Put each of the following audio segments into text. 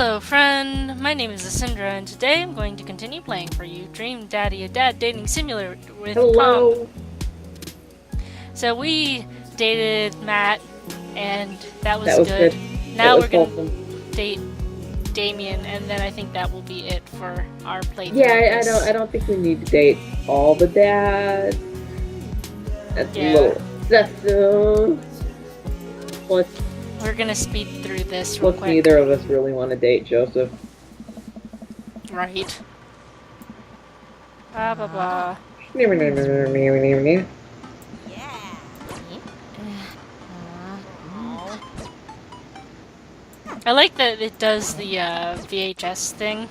Hello, friend. My name is Asindra, and today I'm going to continue playing for you Dream Daddy, a dad dating simulator with Hello. Comp. So we dated Matt, and that was good. Now we're going to date Damien, and then I think that will be it for our playthrough. Yeah, I don't think we need to date all the dads. That's a little excessive. We're gonna speed through this real quick. Neither of us really want to date Joseph. Right. Blah blah blah. Yeah. I like that it does the VHS thing.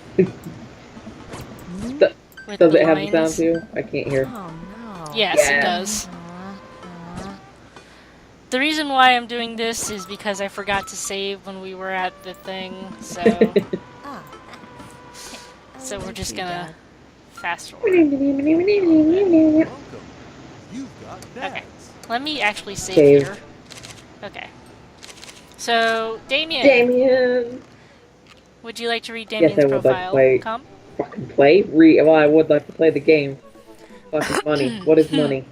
Does it have the sound too? I can't hear. Oh no. Yes, it does. The reason why I'm doing this is because I forgot to save when we were at the thing, so... so we're just gonna fast forward. Okay, let me actually save here. Okay. So, Damien! Would you like to read Damien's profile? Like to play. Well, I would like to play the game. Fucking money. What is money?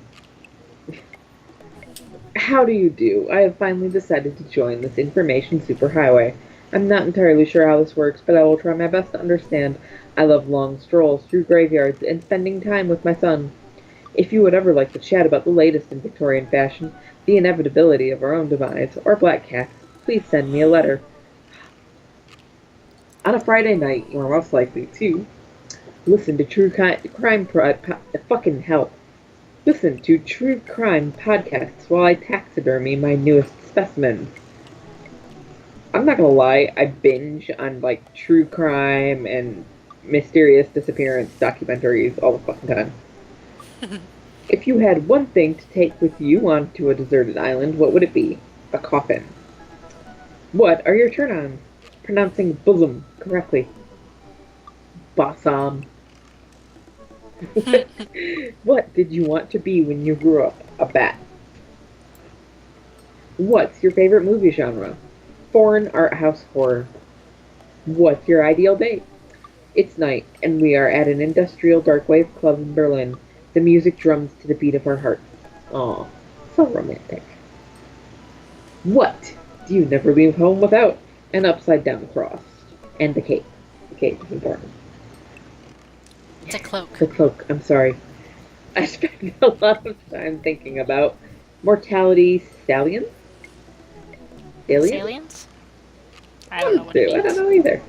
How do you do? I have finally decided to join this information superhighway. I'm not entirely sure how this works, but I will try my best to understand. I love long strolls through graveyards and spending time with my son. If you would ever like to chat about the latest in Victorian fashion, the inevitability of our own demise, or black cats, please send me a letter. On a Friday night, you are most likely to listen to true crime fucking hell. Listen to true crime podcasts while I taxidermy my newest specimens. I'm not gonna lie, I binge on like true crime and mysterious disappearance documentaries all the fucking time. If you had one thing to take with you onto a deserted island, what would it be? A coffin. What are your turn-ons? Pronouncing bosom correctly. Bosom. What did you want to be when you grew up? A bat. What's your favorite movie genre? Foreign art house horror. What's your ideal date? It's night, and we are at an industrial darkwave club in Berlin. The music drums to the beat of our hearts. Aw, so romantic. What do you never leave home without? An upside-down cross. And the cape. The cape is important. It's a cloak. The cloak, I'm sorry. I spend a lot of time thinking about mortality stallions? Aliens? I don't know what it means. I don't know either.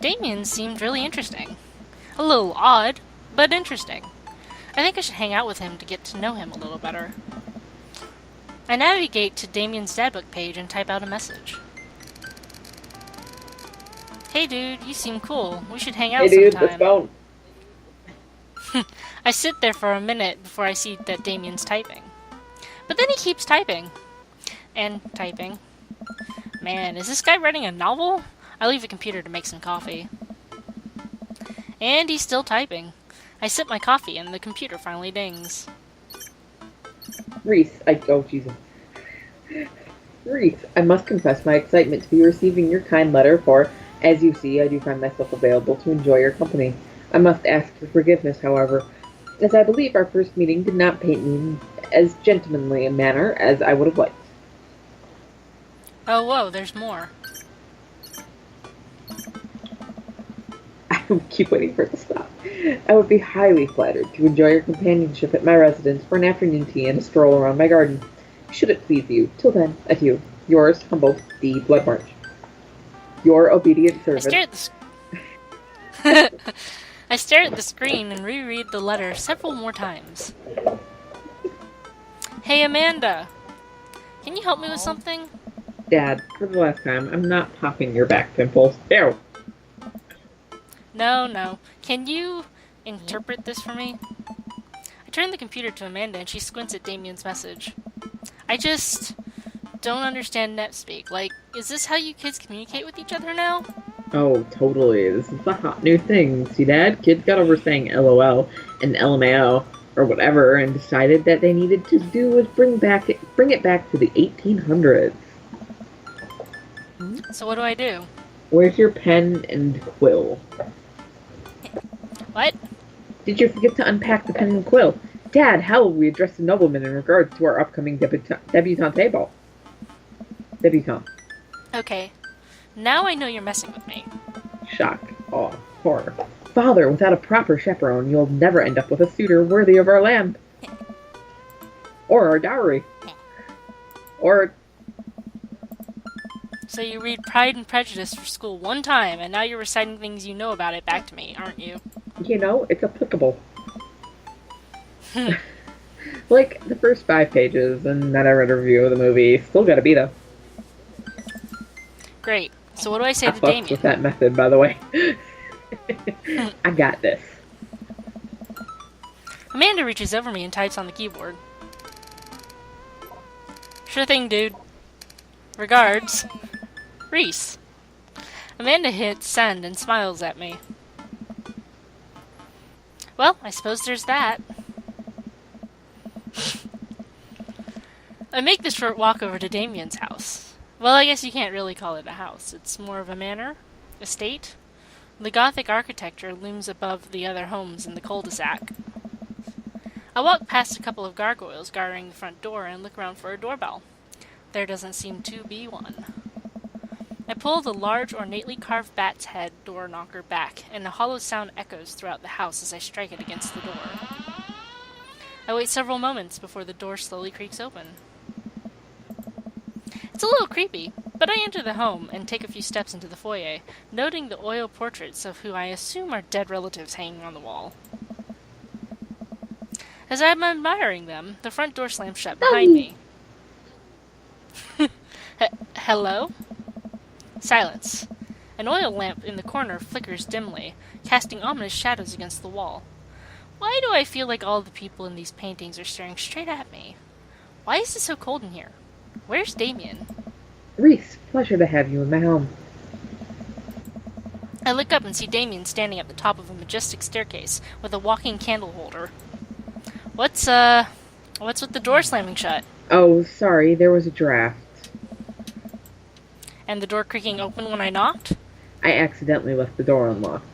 Damien seemed really interesting. A little odd, but interesting. I think I should hang out with him to get to know him a little better. I navigate to Damien's dadbook page and type out a message. Hey dude, you seem cool. We should hang out sometime. Hey dude, let's go. I sit there for a minute before I see that Damien's typing. But then he keeps typing. And typing. Man, is this guy writing a novel? I leave the computer to make some coffee. And he's still typing. I sip my coffee and the computer finally dings. Reese, Reese, I must confess my excitement to be receiving your kind letter, for, as you see, I do find myself available to enjoy your company. I must ask for forgiveness, however, as I believe our first meeting did not paint me as gentlemanly a manner as I would have liked. Oh, whoa, there's more. I keep waiting for it to stop. I would be highly flattered to enjoy your companionship at my residence for an afternoon tea and a stroll around my garden. Should it please you. Till then, adieu. Yours, humble, D. Bloodmarch. Your obedient servant. I stare at the screen and reread the letter several more times. Hey, Amanda. Can you help me with something? Dad, for the last time, I'm not popping your back pimples. Ew. No. Can you interpret this for me? I turn the computer to Amanda and she squints at Damien's message. I just don't understand NetSpeak. Like, is this how you kids communicate with each other now? Oh, totally. This is the hot new thing. See, Dad? Kids got over saying LOL and LMAO. or whatever, and decided that they needed to do was bring it back to the 1800s. So what do I do? Where's your pen and quill? What? Did you forget to unpack the pen and quill? Dad, how will we address the nobleman in regards to our upcoming debutante ball? Debutante. Okay. Now I know you're messing with me. Shock, awe, horror. Father, without a proper chaperone, you'll never end up with a suitor worthy of our land. Or our dowry. Or... So you read Pride and Prejudice for school one time, and now you're reciting things you know about it back to me, aren't you? You know, it's applicable. Like the first 5 pages, and then I read a review of the movie. Still gotta be, though. Great. So what do I say to fucked Damien? with that method, by the way. I got this. Amanda reaches over me and types on the keyboard. Sure thing, dude. Regards, Reese. Amanda hits send and smiles at me. Well, I suppose there's that. I make the short walk over to Damien's house. Well, I guess you can't really call it a house. It's more of a manor, estate. The Gothic architecture looms above the other homes in the cul-de-sac. I walk past a couple of gargoyles guarding the front door and look around for a doorbell. There doesn't seem to be one. I pull the large, ornately carved bat's head door knocker back, and a hollow sound echoes throughout the house as I strike it against the door. I wait several moments before the door slowly creaks open. It's a little creepy, but I enter the home and take a few steps into the foyer, noting the oil portraits of who I assume are dead relatives hanging on the wall. As I'm admiring them, the front door slams shut behind me. Hello? Silence. An oil lamp in the corner flickers dimly, casting ominous shadows against the wall. Why do I feel like all the people in these paintings are staring straight at me? Why is it so cold in here? Where's Damien? Reese, pleasure to have you in my home. I look up and see Damien standing at the top of a majestic staircase with a walking candle holder. What's with the door slamming shut? Oh, sorry, there was a draft. And the door creaking open when I knocked? I accidentally left the door unlocked.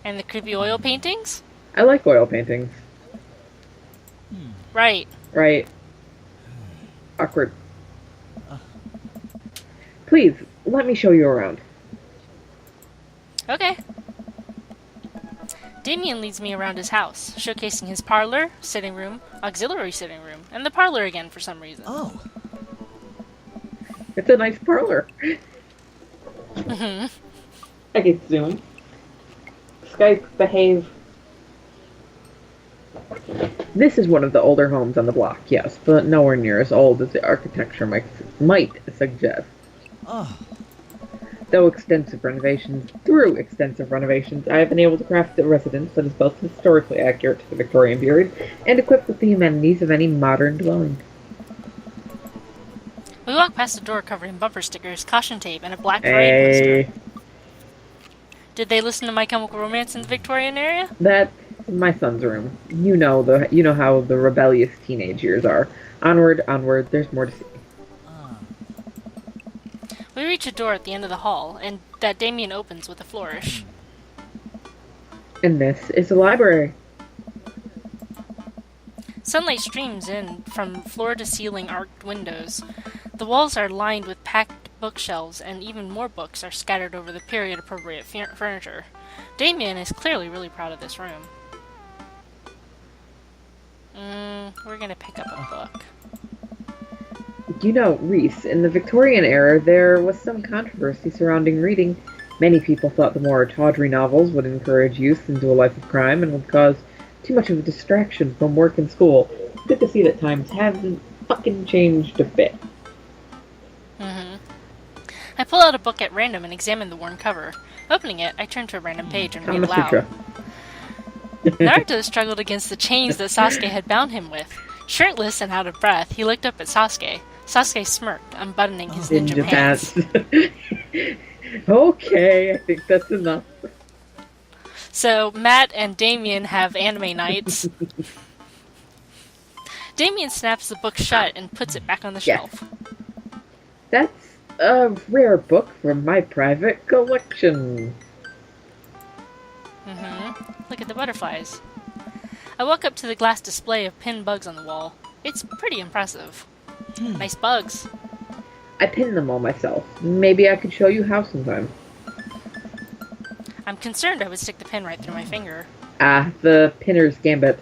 And the creepy oil paintings? I like oil paintings. Right. Right. Awkward. Please, let me show you around. Okay. Damien leads me around his house, showcasing his parlor, sitting room, auxiliary sitting room, and the parlor again for some reason. Oh. It's a nice parlor. Mm-hmm. I can zoom. Skype, behave. This is one of the older homes on the block, yes, but nowhere near as old as the architecture might suggest. Oh. Through extensive renovations, I have been able to craft a residence that is both historically accurate to the Victorian period and equipped with the amenities of any modern dwelling. We walk past a door covered in bumper stickers, caution tape, and a black parade poster. Did they listen to My Chemical Romance in the Victorian area? That's my son's room. You know how the rebellious teenage years are. Onward, there's more to see. We reach a door at the end of the hall, and that Damien opens with a flourish. And this is the library. Sunlight streams in from floor-to-ceiling arched windows. The walls are lined with packed bookshelves, and even more books are scattered over the period-appropriate furniture. Damien is clearly really proud of this room. We're gonna pick up a book. You know, Reese, in the Victorian era, there was some controversy surrounding reading. Many people thought the more tawdry novels would encourage youth into a life of crime and would cause too much of a distraction from work and school. Good to see that times haven't fucking changed a bit. I pull out a book at random and examine the worn cover. Opening it, I turn to a random page and read aloud. Naruto struggled against the chains that Sasuke had bound him with. Shirtless and out of breath, he looked up at Sasuke. Sasuke smirked, unbuttoning his ninja pants. Okay, I think that's enough. So Matt and Damien have anime nights. Damien snaps the book shut and puts it back on the Yes. shelf. That's a rare book from my private collection. Look at the butterflies. I walk up to the glass display of pinned bugs on the wall. It's pretty impressive. Nice bugs. I pinned them all myself. Maybe I could show you how sometime. I'm concerned I would stick the pin right through my finger. Ah, the pinner's gambit.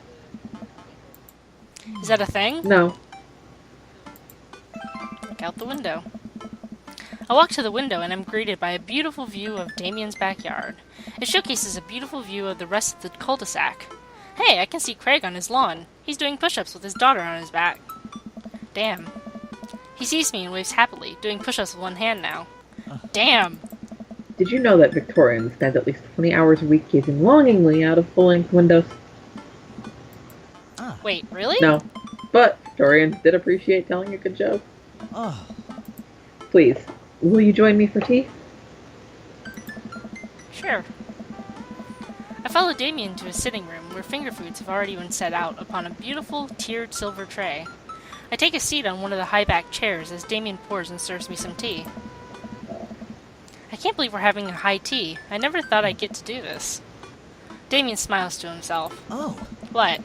Is that a thing? No. Look out the window. I walk to the window and am greeted by a beautiful view of Damien's backyard. It showcases a beautiful view of the rest of the cul-de-sac. Hey, I can see Craig on his lawn. He's doing push-ups with his daughter on his back. Damn. He sees me and waves happily, doing push-ups with one hand now. Damn. Did you know that Victorians spend at least 20 hours a week gazing longingly out of full-length windows? Wait, really? No. But Victorians did appreciate telling a good joke. Oh. Please, will you join me for tea? Sure. I follow Damien to his sitting room, where finger foods have already been set out upon a beautiful, tiered silver tray. I take a seat on one of the high-backed chairs as Damien pours and serves me some tea. I can't believe we're having a high tea. I never thought I'd get to do this. Damien smiles to himself. Oh. What?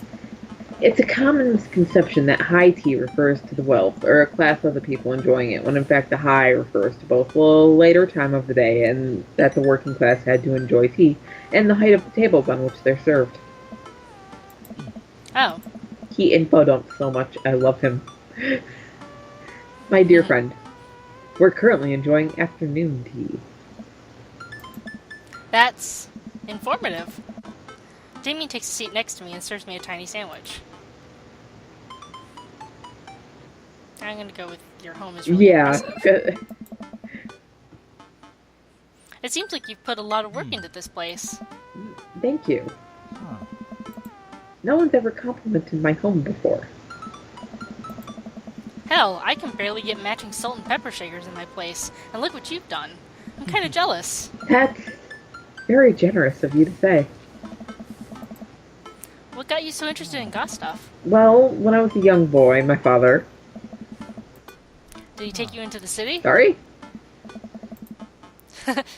It's a common misconception that high tea refers to the wealth, or a class of the people enjoying it, when in fact the high refers to both the later time of the day and that the working class had to enjoy tea, and the height of the tables on which they're served. Oh. He info dumps so much, I love him. My dear friend, we're currently enjoying afternoon tea. That's informative. Damien takes a seat next to me and serves me a tiny sandwich. I'm gonna go with your home is really impressive. It seems like you've put a lot of work into this place. Thank you. No one's ever complimented my home before. Hell, I can barely get matching salt and pepper shakers in my place, and look what you've done. I'm kinda jealous. That's very generous of you to say. What got you so interested in goth stuff? Well, when I was a young boy, my father... Did he take you into the city? Sorry?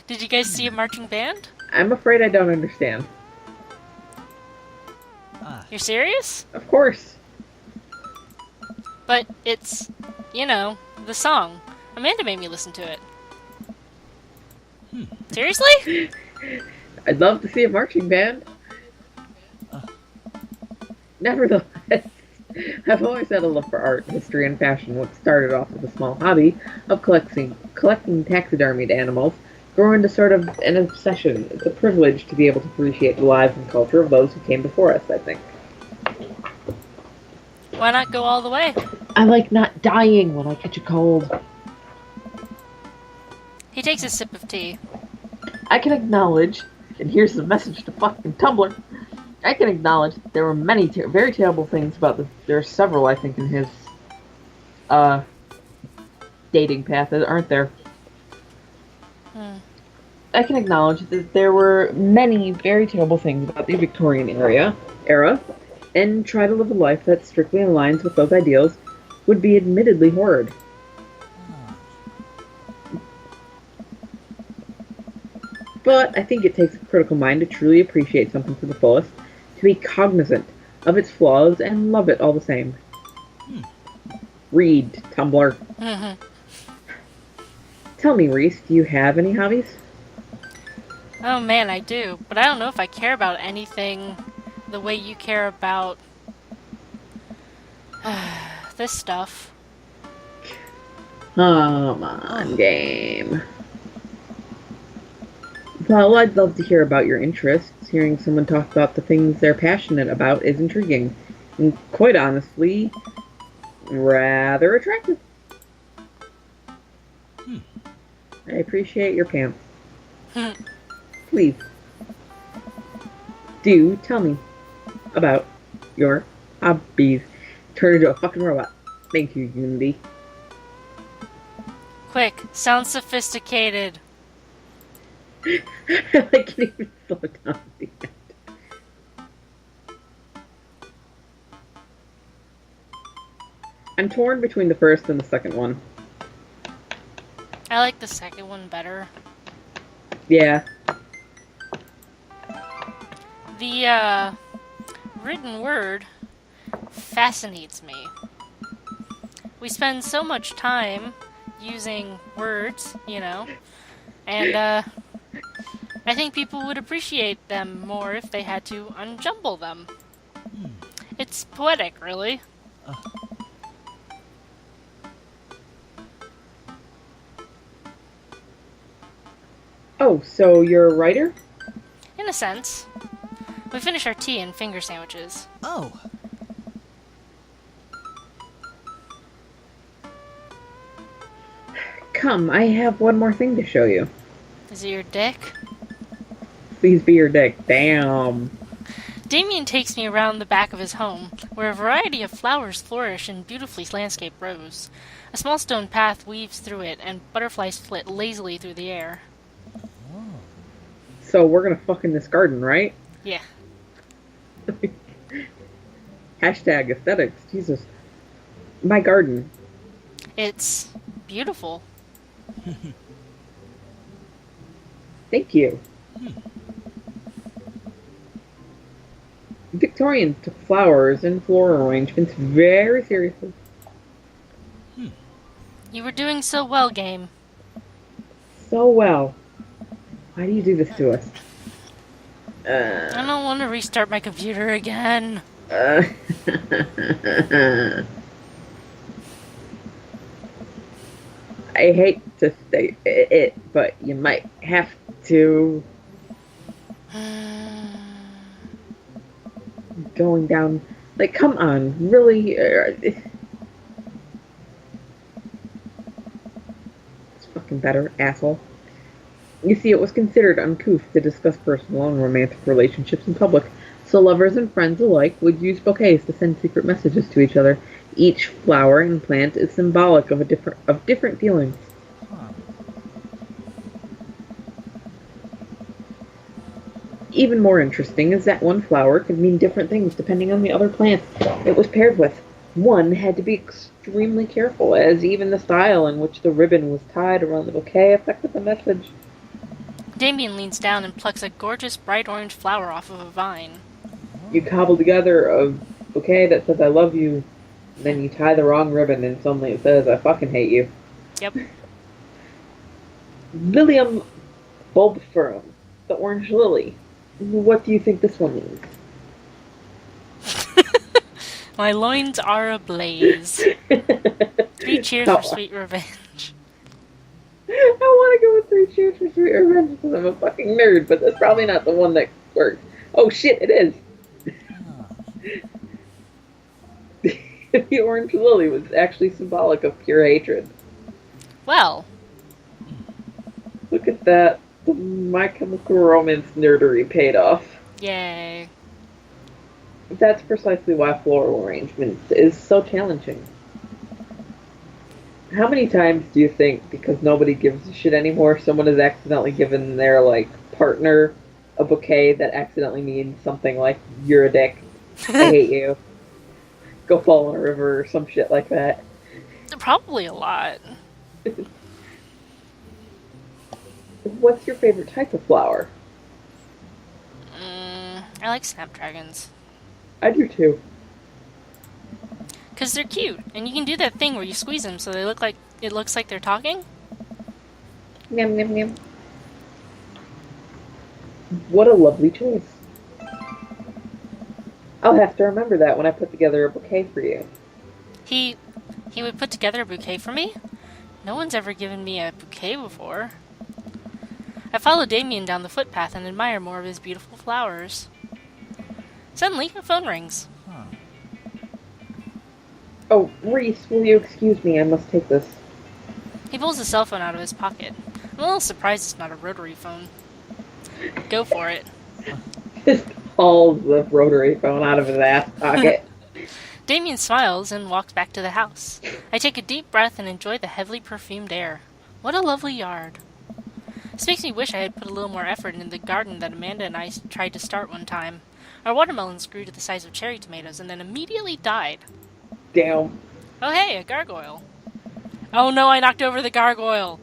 Did you guys see a marching band? I'm afraid I don't understand. You're serious? Of course. But it's, you know, the song. Amanda made me listen to it. Seriously? I'd love to see a marching band. Nevertheless, I've always had a love for art, history, and fashion, what started off with a small hobby of collecting taxidermied animals, grew into sort of an obsession. It's a privilege to be able to appreciate the lives and culture of those who came before us, I think. Why not go all the way? I like not dying when I catch a cold. He takes a sip of tea. I can acknowledge, and here's the message to fucking Tumblr, I can acknowledge that there were many very terrible things about this. There are several, I think, in his dating path, aren't there? I can acknowledge that there were many very terrible things about the Victorian era, and try to live a life that strictly aligns with those ideals would be admittedly horrid. But I think it takes a critical mind to truly appreciate something to the fullest, to be cognizant of its flaws and love it all the same. Read, Tumblr. Tell me, Reese, do you have any hobbies? Oh man, I do. But I don't know if I care about anything the way you care about this stuff. Come on, game. Well, I'd love to hear about your interests. Hearing someone talk about the things they're passionate about is intriguing. And quite honestly, rather attractive. I appreciate your pants. Please, do tell me about your hobbies. Turn into a fucking robot. Thank you, Unity. Quick, sound sophisticated. I can't even slow down. I'm torn between the first and the second one. I like the second one better. Yeah. The written word fascinates me. We spend so much time using words, and I think people would appreciate them more if they had to unjumble them. It's poetic, really. Oh, so you're a writer? In a sense. We finish our tea and finger sandwiches. Oh. Come, I have one more thing to show you. Is it your dick? Please be your dick. Damn. Damien takes me around the back of his home, where a variety of flowers flourish in beautifully landscaped rows. A small stone path weaves through it, and butterflies flit lazily through the air. So we're gonna fuck in this garden, right? Yeah. Hashtag aesthetics. Jesus. My garden. It's beautiful. Thank you. Victorian took flowers and floral arrangements very seriously. You were doing so well, Game. So well. Why do you do this to us? I don't want to restart my computer again. I hate to say it, but you might have to. Going down. Like, come on. Really? It's fucking better, asshole. You see, it was considered uncouth to discuss personal and romantic relationships in public, so lovers and friends alike would use bouquets to send secret messages to each other. Each flower and plant is symbolic of different feelings. Even more interesting is that one flower could mean different things depending on the other plant it was paired with. One had to be extremely careful, as even the style in which the ribbon was tied around the bouquet affected the message. Damien leans down and plucks a gorgeous bright orange flower off of a vine. You cobble together a bouquet that says I love you, and then you tie the wrong ribbon and suddenly it says I fucking hate you. Yep. Lilium bulbiferum, the orange lily. What do you think this one means? My loins are ablaze. 3 cheers for sweet revenge. I want to go with 3 cheers for sweet revenge because I'm a fucking nerd, but that's probably not the one that works. Oh shit, it is! The orange lily was actually symbolic of pure hatred. Well. Look at that. The My Chemical Romance nerdery paid off. Yay. That's precisely why floral arrangements is so challenging. How many times do you think, because nobody gives a shit anymore, someone has accidentally given their, partner a bouquet that accidentally means something like, you're a dick, I hate you, go fall in a river, or some shit like that? Probably a lot. What's your favorite type of flower? I like snapdragons. I do too. Because they're cute, and you can do that thing where you squeeze them so it looks like they're talking. Yum, yum, yum. What a lovely choice. I'll have to remember that when I put together a bouquet for you. He would put together a bouquet for me? No one's ever given me a bouquet before. I follow Damien down the footpath and admire more of his beautiful flowers. Suddenly, a phone rings. Oh, Reese, will you excuse me? I must take this. He pulls a cell phone out of his pocket. I'm a little surprised it's not a rotary phone. Go for it. Just pulls the rotary phone out of his ass pocket. Damien smiles and walks back to the house. I take a deep breath and enjoy the heavily perfumed air. What a lovely yard. This makes me wish I had put a little more effort into the garden that Amanda and I tried to start one time. Our watermelons grew to the size of cherry tomatoes and then immediately died. Damn. Oh, hey, a gargoyle. Oh no, I knocked over the gargoyle.